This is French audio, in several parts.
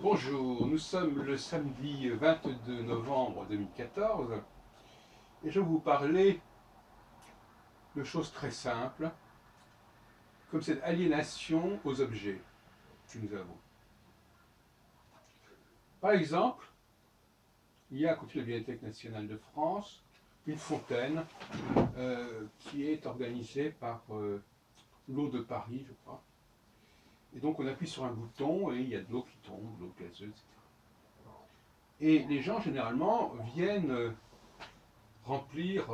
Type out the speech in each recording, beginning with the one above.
Bonjour, nous sommes le samedi 22 novembre 2014 et je vais vous parler de choses très simples, comme cette aliénation aux objets que nous avons. Par exemple, il y a à côté de la Bibliothèque nationale de France une fontaine qui est organisée par l'eau de Paris, je crois. Et donc on appuie sur un bouton et il y a de l'eau qui tombe, de l'eau gazeuse, etc. Et les gens généralement viennent remplir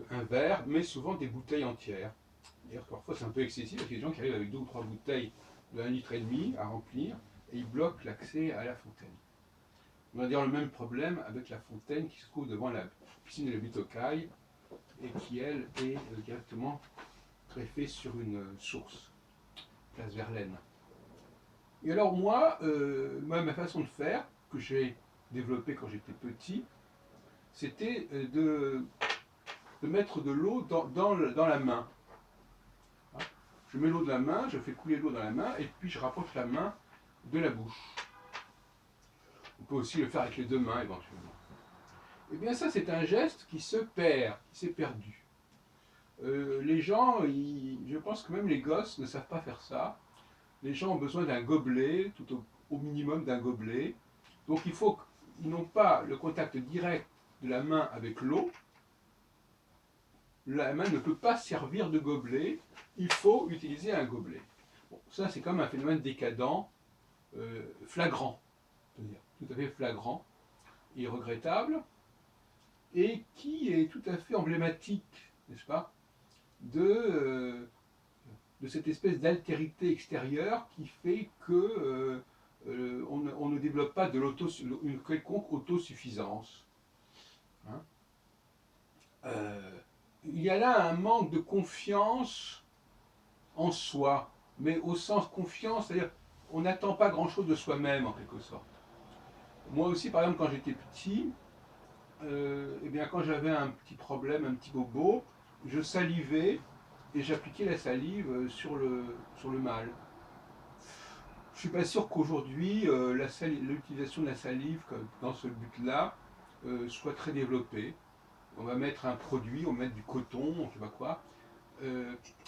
un verre, mais souvent des bouteilles entières. D'ailleurs, parfois c'est un peu excessif, parce qu'il y a des gens qui arrivent avec deux ou trois bouteilles de 1,5 litre à remplir, et ils bloquent l'accès à la fontaine. On a d'ailleurs le même problème avec la fontaine qui se trouve devant la piscine de la butte aux Cailles, et qui, elle, est directement greffée sur une source, place Verlaine. Et alors moi, ma façon de faire, que j'ai développée quand j'étais petit, c'était de mettre de l'eau dans la main. Je mets l'eau de la main, je fais couler l'eau dans la main, et puis je rapproche la main de la bouche. On peut aussi le faire avec les deux mains éventuellement. Et bien ça, c'est un geste qui se perd, qui s'est perdu. Les gens, je pense que même les gosses ne savent pas faire ça. Les gens ont besoin d'un gobelet, tout au minimum d'un gobelet. Donc ils n'ont pas le contact direct de la main avec l'eau. La main ne peut pas servir de gobelet, il faut utiliser un gobelet. Bon, ça, c'est comme un phénomène décadent, flagrant, c'est-à-dire tout à fait flagrant et regrettable, et qui est tout à fait emblématique, n'est-ce pas, de cette espèce d'altérité extérieure qui fait que on ne développe pas une quelconque autosuffisance. Hein. Il y a là un manque de confiance en soi, mais au sens confiance, c'est-à-dire on n'attend pas grand-chose de soi-même en quelque sorte. Moi aussi, par exemple, quand j'étais petit, eh bien, quand j'avais un petit problème, un petit bobo, je salivais et j'appliquais la salive sur le mal. Je ne suis pas sûr qu'aujourd'hui l'utilisation de la salive dans ce but-là soit très développée. On va mettre un produit, on va mettre du coton, je ne sais pas quoi.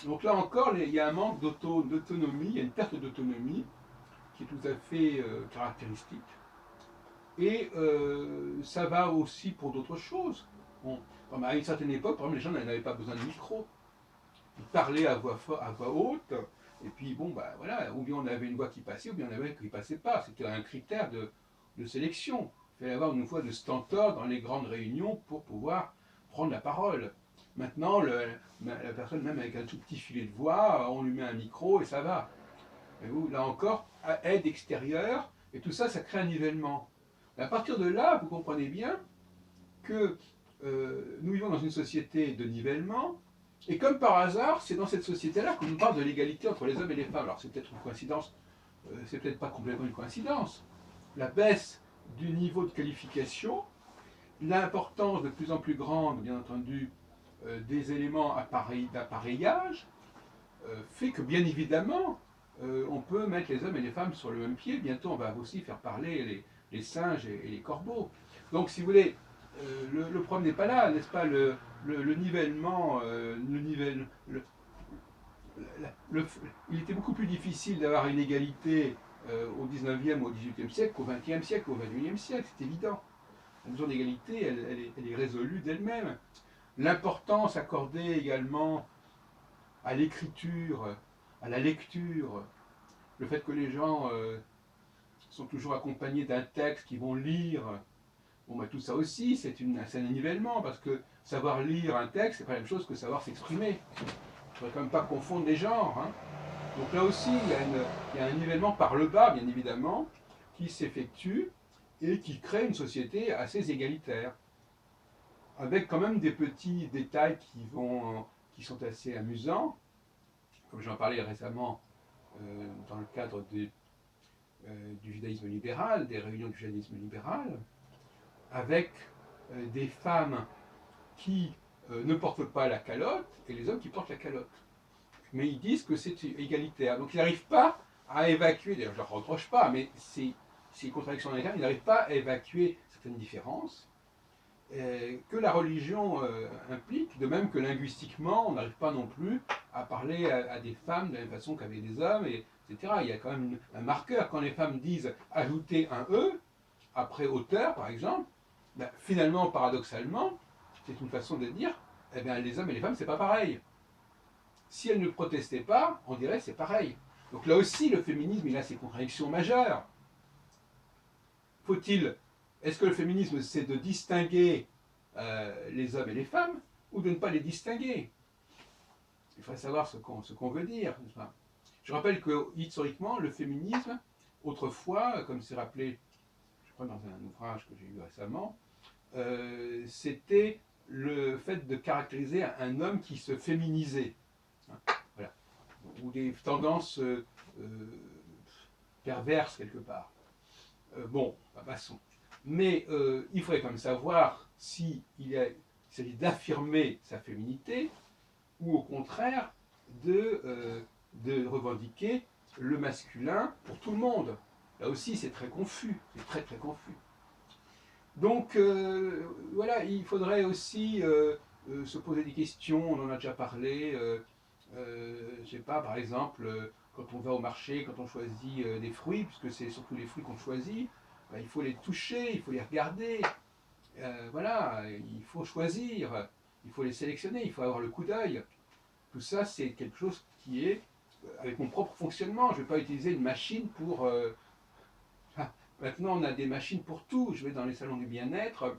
Donc là encore, il y a un manque d'autonomie, il y a une perte d'autonomie qui est tout à fait caractéristique. Et ça va aussi pour d'autres choses. À une certaine époque, par exemple, les gens n'avaient pas besoin de micro. Ils parlaient à voix haute, et puis bon, bah voilà, ou bien on avait une voix qui passait, ou bien on avait une qui ne passait pas. C'était un critère de sélection. Il fallait avoir une voix de stentor dans les grandes réunions pour pouvoir prendre la parole. Maintenant, la personne, même avec un tout petit filet de voix, on lui met un micro et ça va. Et là encore, aide extérieure, et tout ça, ça crée un nivellement. Et à partir de là, vous comprenez bien que nous vivons dans une société de nivellement, et comme par hasard, c'est dans cette société-là qu'on nous parle de l'égalité entre les hommes et les femmes. Alors c'est peut-être une coïncidence, c'est peut-être pas complètement une coïncidence. La baisse du niveau de qualification, l'importance de plus en plus grande, bien entendu, des éléments d'appareillage, fait que bien évidemment, on peut mettre les hommes et les femmes sur le même pied. Bientôt, on va aussi faire parler les singes et les corbeaux. Donc, si vous voulez, le problème n'est pas là, n'est-ce pas, le nivellement, il était beaucoup plus difficile d'avoir une égalité au 19e ou au 18e siècle qu'au 20e siècle ou au 21e siècle, c'est évident. La notion d'égalité, elle est résolue d'elle-même. L'importance accordée également à l'écriture, à la lecture, le fait que les gens sont toujours accompagnés d'un texte qu'ils vont lire, bon, bah, tout ça aussi, c'est un nivellement, parce que savoir lire un texte, c'est pas la même chose que savoir s'exprimer. Il ne faudrait quand même pas confondre les genres. Hein. Donc là aussi, il y a un nivellement par le bas, bien évidemment, qui s'effectue et qui crée une société assez égalitaire, avec quand même des petits détails qui sont assez amusants, comme j'en parlais récemment dans le cadre du judaïsme libéral, des réunions du judaïsme libéral, avec des femmes qui ne portent pas la calotte et les hommes qui portent la calotte. Mais ils disent que c'est égalitaire. Donc ils n'arrivent pas à évacuer, d'ailleurs je ne leur reproche pas, mais c'est une contradiction dans les termes, ils n'arrivent pas à évacuer certaines différences que la religion implique, de même que linguistiquement, on n'arrive pas non plus à parler à des femmes de la même façon qu'avec des hommes, etc. Il y a quand même un marqueur. Quand les femmes disent ajouter un E, après auteur par exemple, ben, finalement, paradoxalement, c'est une façon de dire, eh bien, les hommes et les femmes, c'est pas pareil. Si elles ne protestaient pas, on dirait c'est pareil. Donc là aussi, le féminisme, il a ses contradictions majeures. Faut-il, est-ce que le féminisme, c'est de distinguer les hommes et les femmes, ou de ne pas les distinguer? Il faudrait savoir ce qu'on veut dire. Je rappelle que historiquement, le féminisme, autrefois, comme c'est rappelé, je crois dans un ouvrage que j'ai lu récemment, c'était le fait de caractériser un homme qui se féminisait. Voilà. Ou des tendances perverses quelque part. Bon, passons. Mais il faudrait quand même savoir s'il s'agit d'affirmer sa féminité ou au contraire de revendiquer le masculin pour tout le monde. Là aussi, c'est très confus, c'est très très confus. Donc voilà, il faudrait aussi se poser des questions, on en a déjà parlé, je sais pas, par exemple, quand on va au marché, quand on choisit des fruits, puisque c'est surtout les fruits qu'on choisit, ben, il faut les toucher, il faut les regarder, voilà, il faut choisir, il faut les sélectionner, il faut avoir le coup d'œil. Tout ça, c'est quelque chose qui est avec mon propre fonctionnement. Je ne vais pas utiliser une machine pour... maintenant, on a des machines pour tout. Je vais dans les salons du bien-être.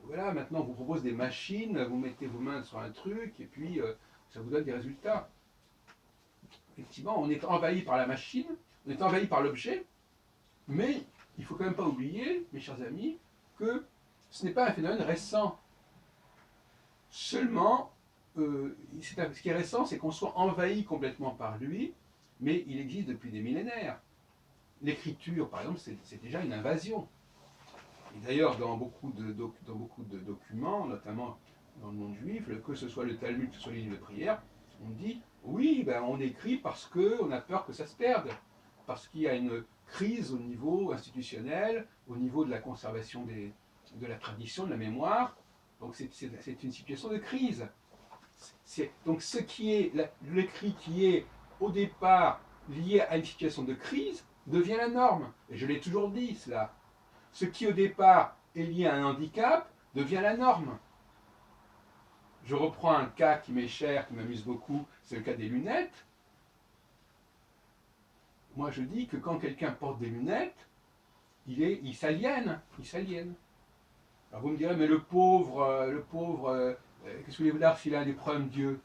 Voilà, maintenant, on vous propose des machines, vous mettez vos mains sur un truc et puis ça vous donne des résultats. Effectivement, on est envahi par la machine, on est envahi par l'objet, mais il ne faut quand même pas oublier, mes chers amis, que ce n'est pas un phénomène récent. Seulement, ce qui est récent, c'est qu'on soit envahi complètement par lui, mais il existe depuis des millénaires. L'écriture, par exemple, c'est déjà une invasion. Et d'ailleurs, dans beaucoup de documents, notamment dans le monde juif, que ce soit le Talmud, que ce soit les livres de prière, on dit, oui, ben, on écrit parce qu'on a peur que ça se perde, parce qu'il y a une crise au niveau institutionnel, au niveau de la conservation de la tradition, de la mémoire. Donc c'est une situation de crise. Donc ce qui est l'écrit qui est au départ lié à une situation de crise devient la norme. Et je l'ai toujours dit cela. Ce qui au départ est lié à un handicap devient la norme. Je reprends un cas qui m'est cher, qui m'amuse beaucoup, c'est le cas des lunettes. Moi je dis que quand quelqu'un porte des lunettes, il s'aliène. Alors vous me direz, mais le pauvre, qu'est-ce que vous voulez dire s'il a des problèmes Dieu?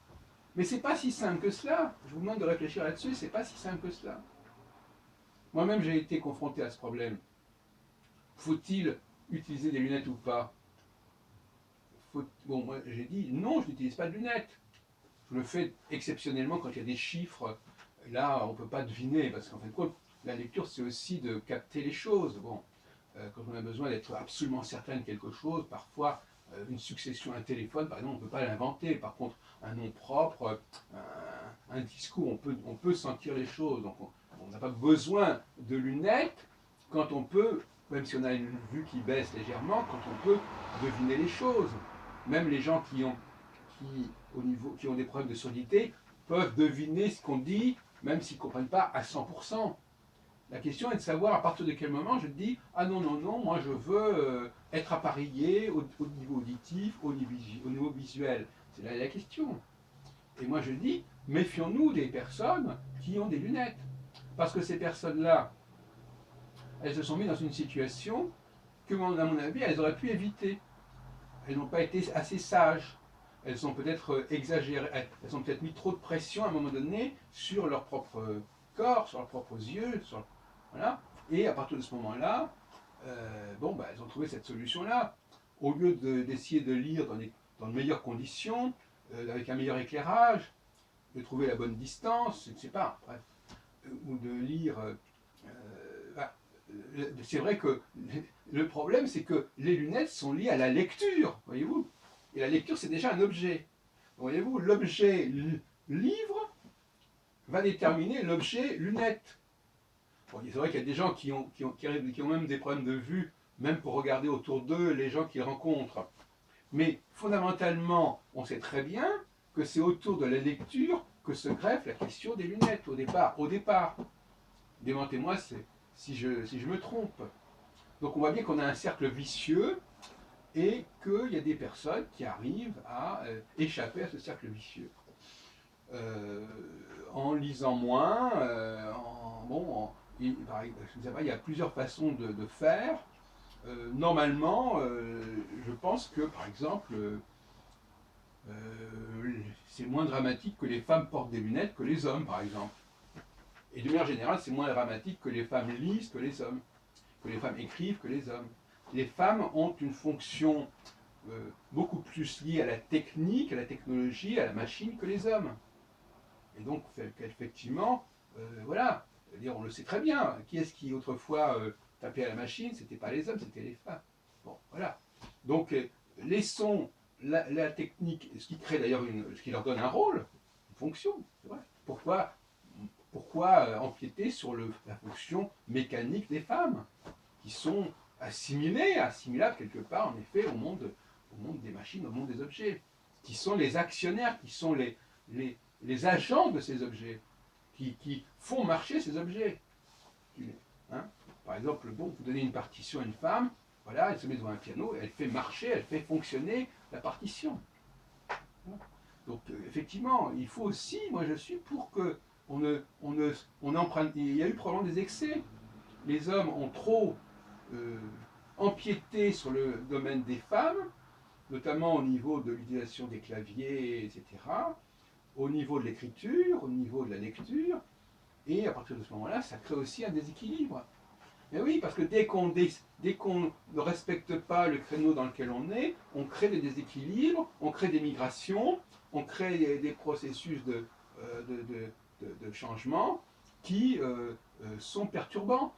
Mais c'est pas si simple que cela. Je vous demande de réfléchir là-dessus, c'est pas si simple que cela. Moi-même, j'ai été confronté à ce problème. Faut-il utiliser des lunettes ou pas? Bon, moi, j'ai dit non, je n'utilise pas de lunettes. Je le fais exceptionnellement quand il y a des chiffres. Là, on ne peut pas deviner, parce qu'en fin de compte, la lecture, c'est aussi de capter les choses. Bon, quand on a besoin d'être absolument certain de quelque chose, parfois, une succession, un téléphone, par exemple, on ne peut pas l'inventer. Par contre, un nom propre, un discours, on peut sentir les choses. Donc, on n'a pas besoin de lunettes quand on peut, même si on a une vue qui baisse légèrement, quand on peut deviner les choses. Même les gens qui ont des problèmes de surdité peuvent deviner ce qu'on dit, même s'ils ne comprennent pas à 100%. La question est de savoir à partir de quel moment je dis ah non, non, non, moi je veux être appareillé au niveau auditif, au niveau visuel. C'est là la question. Et moi je dis méfions-nous des personnes qui ont des lunettes. Parce que ces personnes-là, elles se sont mises dans une situation que, à mon avis, elles auraient pu éviter. Elles n'ont pas été assez sages. Elles ont peut-être exagéré, elles ont peut-être mis trop de pression à un moment donné sur leur propre corps, sur leurs propres yeux, voilà. Et à partir de ce moment-là, elles ont trouvé cette solution-là. Au lieu d'essayer de lire dans de meilleures conditions, avec un meilleur éclairage, de trouver la bonne distance, je ne sais pas, bref, ou de lire. C'est vrai que le problème, c'est que les lunettes sont liées à la lecture, voyez-vous. Et la lecture, c'est déjà un objet. Voyez-vous, l'objet livre va déterminer l'objet lunette. Bon, c'est vrai qu'il y a des gens qui ont même des problèmes de vue, même pour regarder autour d'eux les gens qu'ils rencontrent. Mais fondamentalement, on sait très bien que c'est autour de la lecture que se greffe la question des lunettes au départ. Démentez-moi si je me trompe. Donc on voit bien qu'on a un cercle vicieux et qu'il y a des personnes qui arrivent à échapper à ce cercle vicieux. Euh, en lisant moins, il y a plusieurs façons de faire. Normalement, je pense que, par exemple, c'est moins dramatique que les femmes portent des lunettes que les hommes, par exemple. Et de manière générale, c'est moins dramatique que les femmes lisent que les hommes, que les femmes écrivent que les hommes. Les femmes ont une fonction beaucoup plus liée à la technique, à la technologie, à la machine que les hommes. Et donc, effectivement, voilà, c'est-à-dire, on le sait très bien, qui est-ce qui autrefois tapait à la machine? C'était pas les hommes, c'était les femmes. Bon, voilà. Donc, laissons la technique, ce qui crée d'ailleurs ce qui leur donne un rôle, une fonction, c'est vrai. Pourquoi empiéter sur la fonction mécanique des femmes, qui sont assimilables quelque part, en effet, au monde des machines, au monde des objets, qui sont les actionnaires, qui sont les agents de ces objets, qui font marcher ces objets. Hein. Par exemple, bon, vous donnez une partition à une femme, voilà, elle se met devant un piano, elle fait marcher, elle fait fonctionner la partition. Donc effectivement, il faut aussi, moi je suis pour que on emprunte. Il y a eu probablement des excès. Les hommes ont trop empiété sur le domaine des femmes, notamment au niveau de l'utilisation des claviers, etc., au niveau de l'écriture, au niveau de la lecture, et à partir de ce moment-là, ça crée aussi un déséquilibre. Mais oui, parce que dès qu'on ne respecte pas le créneau dans lequel on est, on crée des déséquilibres, on crée des migrations, on crée des processus de changement qui sont perturbants.